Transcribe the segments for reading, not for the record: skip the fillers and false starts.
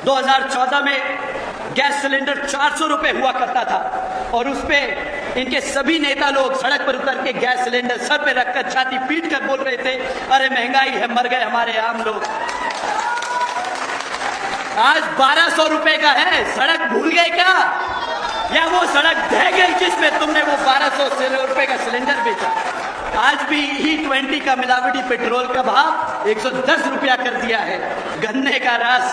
2014 में gas cylinder 400 रुपए हुआ करता था और उस पे इनके सभी नेता लोग सड़क पर उतर के गैस सिलेंडर सर पे रखकर छाती पीट कर बोल रहे थे, अरे महंगाई है, मर गए हमारे आम लोग। आज 1200 रुपए का है। सड़क भूल गए क्या? या वो सड़क ढह गई जिसमें तुमने वो 1200 रुपए का सिलेंडर बेचा? आज भी E20 का मिलावटी पेट्रोल का भाव 110 रुपया कर दिया है। गन्ने का रस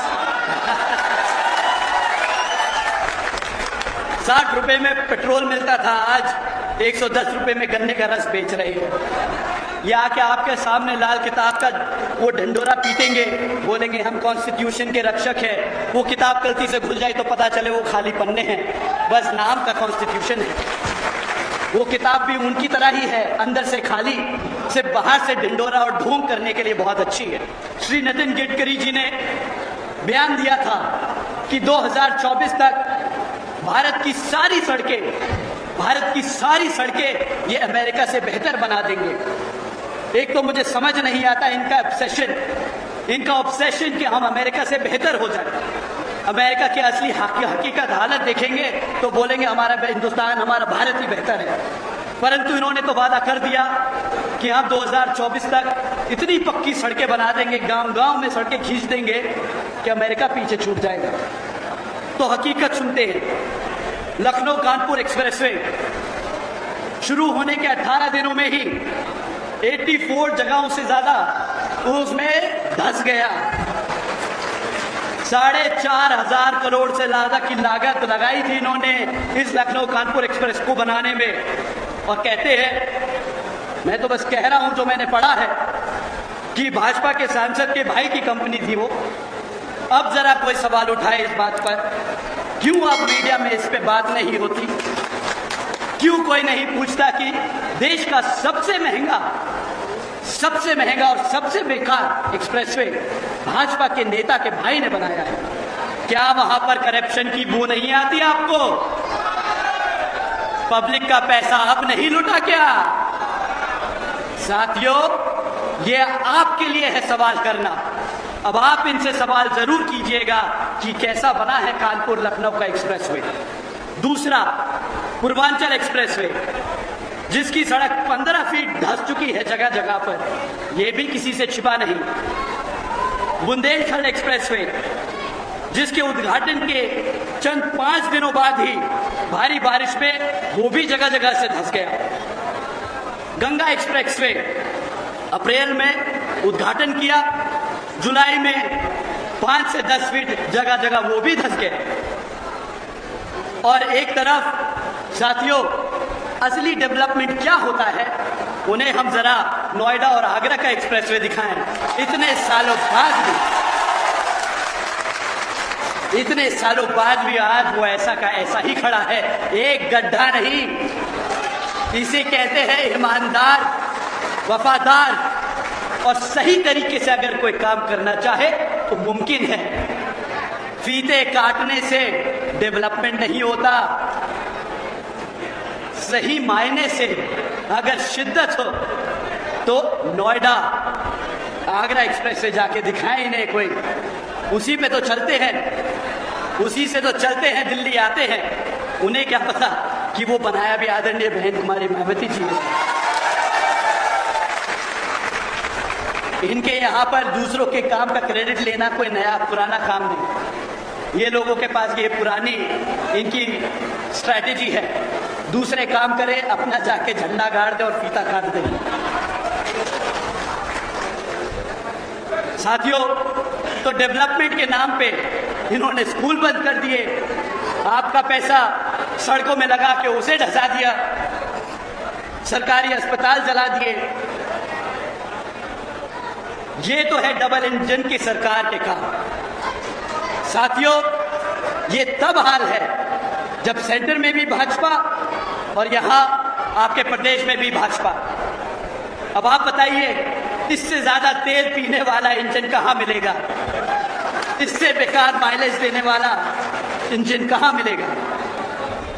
60 रुपए में पेट्रोल मिलता था, आज 110 रुपए में गन्ने का रस बेच रहे हैं। ये आके आपके सामने लाल किताब का वो ढंडोरा पीटेंगे, बोलेंगे हम कॉन्स्टिट्यूशन के रक्षक हैं। वो किताब गलती से खुल जाए तो पता चले वो खाली पन्ने हैं, बस नाम का कॉन्स्टिट्यूशन है। वो किताब भी उनकी तरह ही है, अंदर से खाली, सिर्फ बाहर से ढिंडोरा और ढोंग करने के लिए बहुत अच्छी है। श्री नितिन गडकरी जी ने बयान दिया था कि 2024 तक भारत की सारी सड़कें ये अमेरिका से बेहतर बना देंगे। एक तो मुझे समझ नहीं आता इनका ऑब्सेशन कि हम अमेरिका से बेहतर हो जाए। अमेरिका की असली हकीकत हालत देखेंगे तो बोलेंगे हमारा हिंदुस्तान, हमारा भारत ही बेहतर है। परंतु इन्होंने तो वादा कर दिया कि हम 2024 तक इतनी पक्की सड़कें बना देंगे, गांव-गांव में सड़कें खींच देंगे कि अमेरिका पीछे छूट जाएगा। तो हकीकत सुनते हैं। लखनऊ कानपुर एक्सप्रेसवे शुरू होने के 18 दिनों में ही 84 जगहों से ज्यादा उसमें धंस गया। 4,500 करोड़ से ज्यादा की लागत लगाई थी इन्होंने इस लखनऊ कानपुर एक्सप्रेस को बनाने में। और कहते हैं, मैं तो बस कह रहा हूं जो मैंने पढ़ा है, कि भाजपा के सांसद के भाई की कंपनी थी वो। अब जरा कोई सवाल उठाए इस बात पर, क्यों अब मीडिया में इस पे बात नहीं होती? क्यों कोई नहीं पूछता कि देश का सबसे महंगा और सबसे बेकार एक्सप्रेसवे भाजपा के नेता के भाई ने बनाया है? क्या वहां पर करप्शन की बू नहीं आती आपको? पब्लिक का पैसा अब नहीं लुटा क्या? साथियों, ये आपके लिए है सवाल करना। अब आप इनसे सवाल जरूर कीजिएगा कि कैसा बना है कानपुर लखनऊ का एक्सप्रेसवे। दूसरा, पूर्वांचल एक्सप्रेसवे, जिसकी सड़क 15 फीट धंस चुकी है जगह जगह पर, यह भी किसी से छिपा नहीं। बुंदेलखंड एक्सप्रेसवे, जिसके उद्घाटन के चंद 5 दिनों बाद ही भारी बारिश में वो भी जगह जगह से धंस गया। गंगा एक्सप्रेसवे, अप्रैल में उद्घाटन किया, जुलाई में 5 से 10 फीट जगह जगह वो भी धंस गया। और एक तरफ साथियों, असली डेवलपमेंट क्या होता है उन्हें हम जरा नोएडा और आगरा का एक्सप्रेसवे दिखाएं। इतने सालों बाद भी आज वो ऐसा का ऐसा ही खड़ा है, एक गड्ढा नहीं। इसे कहते हैं ईमानदार, वफादार और सही तरीके से अगर कोई काम करना चाहे तो मुमकिन है। फीते काटने से डेवलपमेंट नहीं होता। सही मायने से अगर शिद्दत हो तो नोएडा आगरा एक्सप्रेस से जाके दिखाएं इन्हें कोई। उसी पे तो चलते हैं, उसी से तो चलते हैं, दिल्ली आते हैं। उन्हें क्या पता कि वो बनाया भी आदरणीय बहन कुमारी मायावती जी ने। इनके यहाँ पर दूसरों के काम का क्रेडिट लेना कोई नया पुराना काम नहीं। ये लोगों के पास ये पुरानी इनकी स्ट्रैटेजी है, दूसरे काम करें, अपना जाके झंडा गाड़ दे और फीता काट दे। साथियों, तो डेवलपमेंट के नाम पे इन्होंने स्कूल बंद कर दिए, आपका पैसा सड़कों में लगा के उसे ढसा दिया, सरकारी अस्पताल जला दिए। ये तो है डबल इंजन की सरकार के काम। साथियों, ये तब हाल है जब सेंटर में भी भाजपा और यहां आपके प्रदेश में भी भाजपा। अब आप बताइए, इससे ज्यादा तेल पीने वाला इंजन कहां मिलेगा? इससे बेकार माइलेज देने वाला इंजन कहां मिलेगा?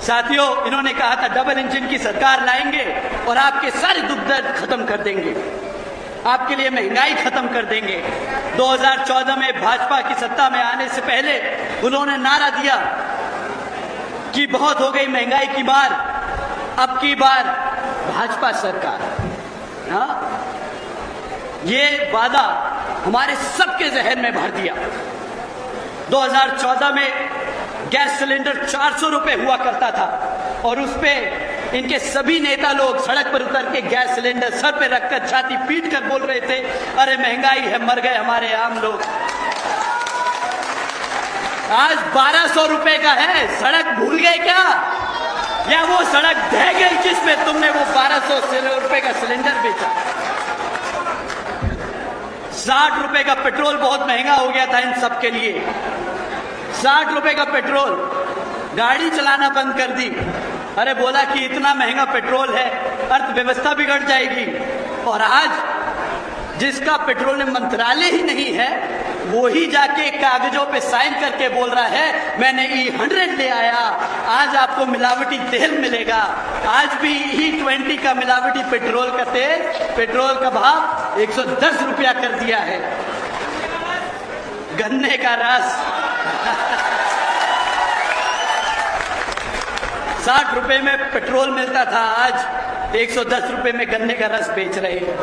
साथियों, इन्होंने कहा था डबल इंजन की सरकार लाएंगे और आपके सारे दुख दर्द खत्म कर देंगे, आपके लिए महंगाई खत्म कर देंगे। 2014 में भाजपा की सत्ता में आने से पहले उन्होंने नारा दिया कि बहुत हो गई महंगाई की मार, अब की बार भाजपा सरकार। हाँ, ये वादा हमारे सबके जहन में भर दिया। 2014 में गैस सिलेंडर 400 रुपए हुआ करता था और उस पे इनके सभी नेता लोग सड़क पर उतर के गैस सिलेंडर सर पे रखकर छाती पीट कर बोल रहे थे, अरे महंगाई है, मर गए हमारे आम लोग। आज 1200 रुपए का है। सड़क भूल गए क्या, या वो सड़क ढह गई जिसमें तुमने वो 1200 रुपए का सिलेंडर बेचा? 60 रुपए का पेट्रोल बहुत महंगा हो गया था इन सब के लिए। 60 रुपए का पेट्रोल, गाड़ी चलाना बंद कर दी। अरे बोला कि इतना महंगा पेट्रोल है, अर्थव्यवस्था बिगड़ जाएगी। और आज जिसका पेट्रोलियम मंत्रालय ही नहीं है, वो ही जाके कागजों पे साइन करके बोल रहा है मैंने E100 ले आया, आज आपको मिलावटी तेल मिलेगा। आज भी E20 का मिलावटी पेट्रोल का तेल, पेट्रोल का भाव 110 रुपया कर दिया है। गन्ने का रस 60 रुपए में पेट्रोल मिलता था, आज 110 रुपए में गन्ने का रस बेच रहे हैं।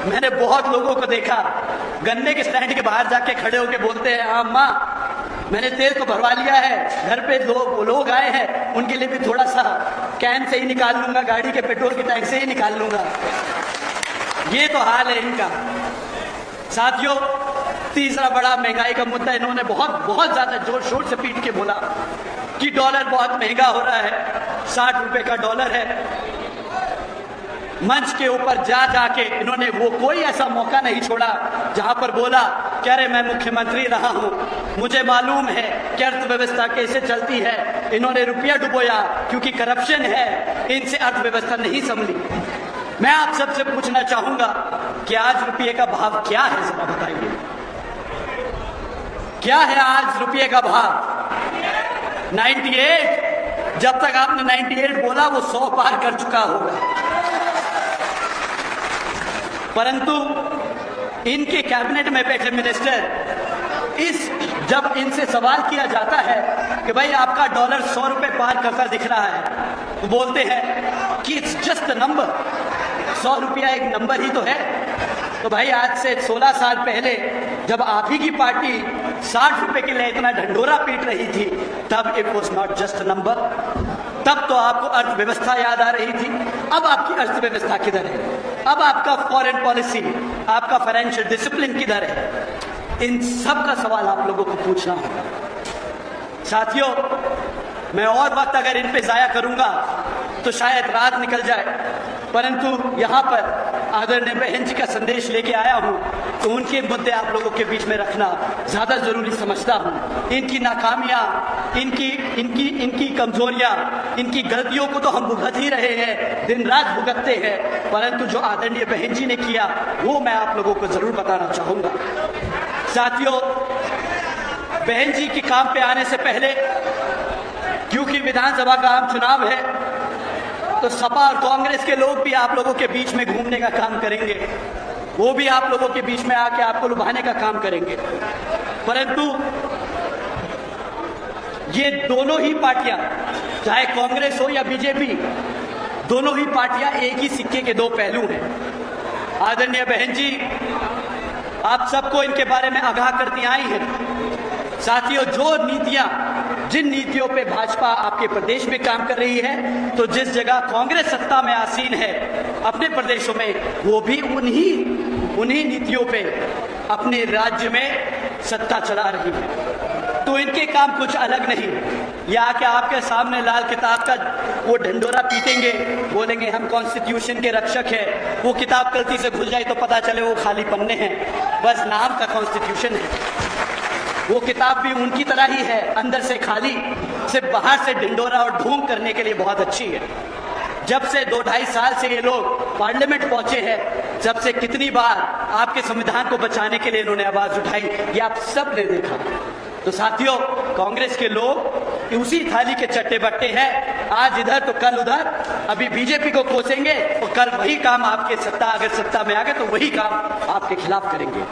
मैंने बहुत लोगों को देखा गन्ने के स्टैंड के बाहर जाके खड़े होके बोलते हैं, हाँ अम्मा मैंने तेल को भरवा लिया है, घर पे लोग आए हैं, उनके लिए भी थोड़ा सा कैन से ही निकाल लूंगा, गाड़ी के पेट्रोल के टैंक से ही निकाल लूंगा। ये तो हाल है इनका। साथियों, तीसरा बड़ा महंगाई का मुद्दा इन्होंने बहुत ज्यादा जोर शोर से पीट के बोला कि डॉलर बहुत महंगा हो रहा है, 60 रुपए का डॉलर है। मंच के ऊपर जाके इन्होंने वो कोई ऐसा मौका नहीं छोड़ा जहां पर बोला कि अरे मैं मुख्यमंत्री रहा हूं, मुझे मालूम है कि अर्थव्यवस्था कैसे चलती है। इन्होंने रुपया डुबोया क्योंकि करप्शन है, इनसे अर्थव्यवस्था नहीं संभली। मैं आप सबसे पूछना चाहूंगा कि आज रुपये का भाव क्या है, जरा बताइए, क्या है आज रुपये का भाव? 98। जब तक आपने 98 बोला वो 100 पार कर चुका होगा। परंतु इनके कैबिनेट में बैठे मिनिस्टर, जब इनसे सवाल किया जाता है कि भाई आपका डॉलर 100 रुपए पार करता दिख रहा है, तो बोलते हैं कि इट्स जस्ट अ नंबर, 100 रुपया एक नंबर ही तो है। तो भाई आज से 16 साल पहले जब आप ही की पार्टी 60 रुपए के लिए इतना ढंढोरा पीट रही थी, तब it was not just number, तब तो आपको अर्थव्यवस्था याद आ रही थी। अब आपकी अर्थव्यवस्था किधर है? अब आपका फॉरेन पॉलिसी, आपका फाइनेंशियल डिसिप्लिन किधर है? इन सब का सवाल आप लोगों को पूछना होगा। साथियों, मैं और वक्त अगर इन पे जाया करूंगा तो शायद रात निकल जाए, परंतु यहाँ पर आदरणीय बहन जी का संदेश लेके आया हूँ, तो उनके मुद्दे आप लोगों के बीच में रखना ज्यादा जरूरी समझता हूँ। इनकी नाकामियां, इनकी कमजोरियां, इनकी गलतियों को तो हम भुगत ही रहे हैं, दिन रात भुगतते हैं, परंतु जो आदरणीय बहन जी ने किया वो मैं आप लोगों को जरूर बताना चाहूंगा। साथियों, बहन जी के काम पे आने से पहले, क्योंकि विधानसभा का आम चुनाव है, तो सपा और कांग्रेस के लोग भी आप लोगों के बीच में घूमने का काम करेंगे, वो भी आप लोगों के बीच में आके आपको लुभाने का काम करेंगे। परंतु ये दोनों ही पार्टियां, चाहे कांग्रेस हो या बीजेपी, दोनों ही पार्टियां एक ही सिक्के के दो पहलू हैं। आदरणीय बहन जी आप सबको इनके बारे में आगाह करती आई हैं। साथियों, जिन नीतियों पे भाजपा आपके प्रदेश में काम कर रही है, तो जिस जगह कांग्रेस सत्ता में आसीन है अपने प्रदेशों में, वो भी उन्हीं नीतियों पे अपने राज्य में सत्ता चला रही है। तो इनके काम कुछ अलग नहीं। ये आके आपके सामने लाल किताब का वो ढंढोरा पीटेंगे, बोलेंगे हम कॉन्स्टिट्यूशन के रक्षक हैं। वो किताब गलती से खुल जाए तो पता चले वो खाली पन्ने हैं, बस नाम का कॉन्स्टिट्यूशन है। वो किताब भी उनकी तरह ही है, अंदर से खाली, सिर्फ बाहर से ढिंडोरा और ढोंग करने के लिए बहुत अच्छी है। जब से 2-2.5 साल से ये लोग पार्लियामेंट पहुंचे हैं, जब से कितनी बार आपके संविधान को बचाने के लिए इन्होंने आवाज उठाई, ये आप सब ने देखा। तो साथियों, कांग्रेस के लोग उसी थाली के चट्टे बट्टे हैं, आज इधर तो कल उधर। अभी बीजेपी को कोसेंगे और कल वही काम आपके सत्ता, अगर सत्ता में आ गए तो वही काम आपके खिलाफ करेंगे।